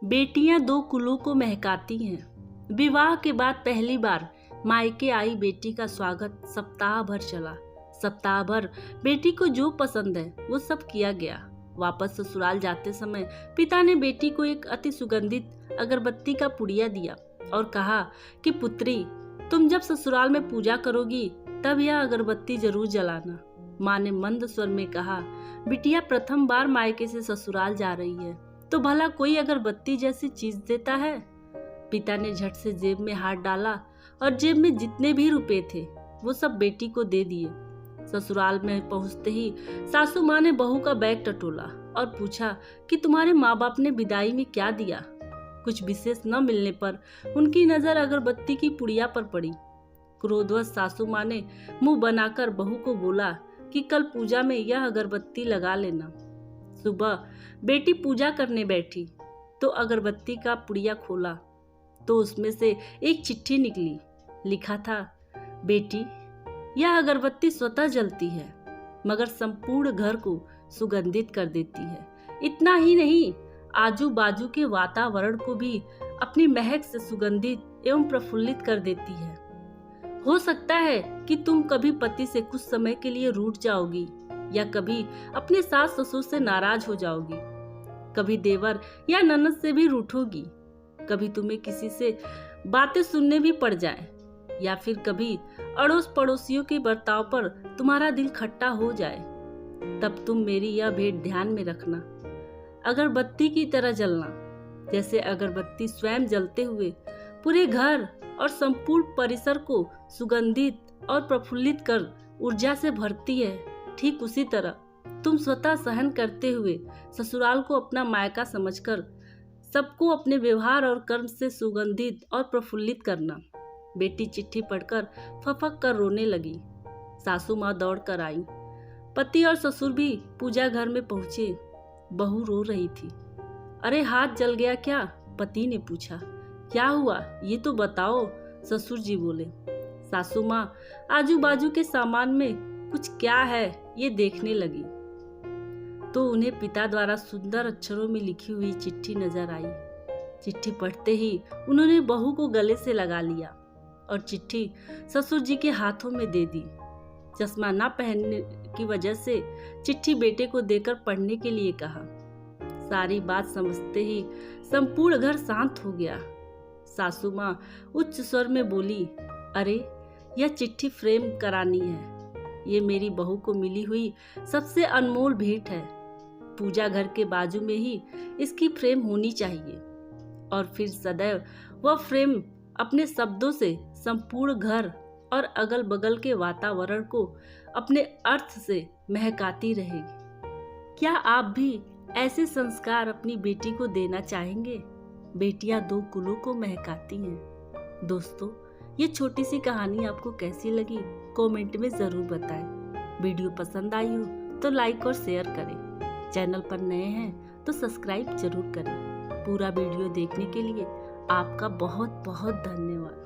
बेटियां दो कुलों को महकाती हैं। विवाह के बाद पहली बार मायके आई बेटी का स्वागत सप्ताह भर चला। सप्ताह भर बेटी को जो पसंद है वो सब किया गया। वापस ससुराल जाते समय पिता ने बेटी को एक अति सुगंधित अगरबत्ती का पुड़िया दिया और कहा कि पुत्री, तुम जब ससुराल में पूजा करोगी तब यह अगरबत्ती जरूर जलाना। माँ ने मंद स्वर में कहा, बिटिया प्रथम बार मायके से ससुराल जा रही है तो भला कोई अगरबत्ती जैसी चीज देता है। पिता ने झट से जेब में हाथ डाला और जेब में जितने भी रुपए थे वो सब बेटी को दे दिए। ससुराल में पहुंचते ही सासू माँ ने बहू का बैग टटोला और पूछा कि तुम्हारे माँ बाप ने विदाई में क्या दिया। कुछ विशेष न मिलने पर उनकी नजर अगरबत्ती की पुड़िया पर पड़ी। क्रोधवश सासू माँ ने मुंह बनाकर बहू को बोला कि कल पूजा में यह अगरबत्ती लगा लेना। सुबह बेटी पूजा करने बैठी तो अगरबत्ती का पुड़िया खोला तो उसमें से एक चिट्ठी निकली। लिखा था, बेटी, यह अगरबत्ती स्वतः जलती है मगर संपूर्ण घर को सुगंधित कर देती है। इतना ही नहीं, आजू बाजू के वातावरण को भी अपनी महक से सुगंधित एवं प्रफुल्लित कर देती है। हो सकता है कि तुम कभी पति से कुछ समय के लिए रूठ जाओगी या कभी अपने सास ससुर से नाराज हो जाओगी, कभी देवर या ननद से भी रूठोगी, कभी तुम्हें किसी से बातें सुनने भी पड़ जाए या फिर कभी अड़ोस पड़ोसियों के बर्ताव पर तुम्हारा दिल खट्टा हो जाए। तब तुम मेरी यह भेंट ध्यान में रखना, अगरबत्ती की तरह जलना। जैसे अगरबत्ती स्वयं जलते हुए पूरे घर और संपूर्ण परिसर को सुगंधित और प्रफुल्लित कर ऊर्जा से भरती है, ठीक उसी तरह तुम स्वतः सहन करते हुए ससुराल को अपना मायका समझकर सबको अपने व्यवहार और कर्म से सुगंधित और प्रफुल्लित करना। बेटी चिट्ठी पढ़कर फफक कर रोने लगी। सासू माँ दौड़ कर आई। पति और ससुर भी पूजा घर में पहुंचे। बहू रो रही थी। अरे हाथ जल गया क्या? पति ने पूछा। क्या हुआ ये तो बताओ, ससुर जी बोले। सासू माँ आजू बाजू के सामान में कुछ क्या है ये देखने लगी तो उन्हें पिता द्वारा सुंदर अक्षरों में लिखी हुई चिट्ठी नजर आई। चिट्ठी पढ़ते ही उन्होंने बहू को गले से लगा लिया और चिट्ठी ससुर जी के हाथों में दे दी। चश्मा न पहनने की वजह से चिट्ठी बेटे को देकर पढ़ने के लिए कहा। सारी बात समझते ही संपूर्ण घर शांत हो गया। सासू माँ उच्च स्वर में बोली, अरे यह चिट्ठी फ्रेम करानी है। ये मेरी बहू को मिली हुई सबसे अनमोल भेंट है। पूजा घर के बाजू में ही इसकी फ्रेम होनी चाहिए और फिर सदैव वह फ्रेम अपने शब्दों से संपूर्ण घर और अगल बगल के वातावरण को अपने अर्थ से महकाती रहेगी। क्या आप भी ऐसे संस्कार अपनी बेटी को देना चाहेंगे? बेटियां दो कुलों को महकाती हैं। दोस्तों, ये छोटी सी कहानी आपको कैसी लगी कमेंट में जरूर बताएं। वीडियो पसंद आई हो तो लाइक और शेयर करें। चैनल पर नए हैं तो सब्सक्राइब जरूर करें। पूरा वीडियो देखने के लिए आपका बहुत बहुत धन्यवाद।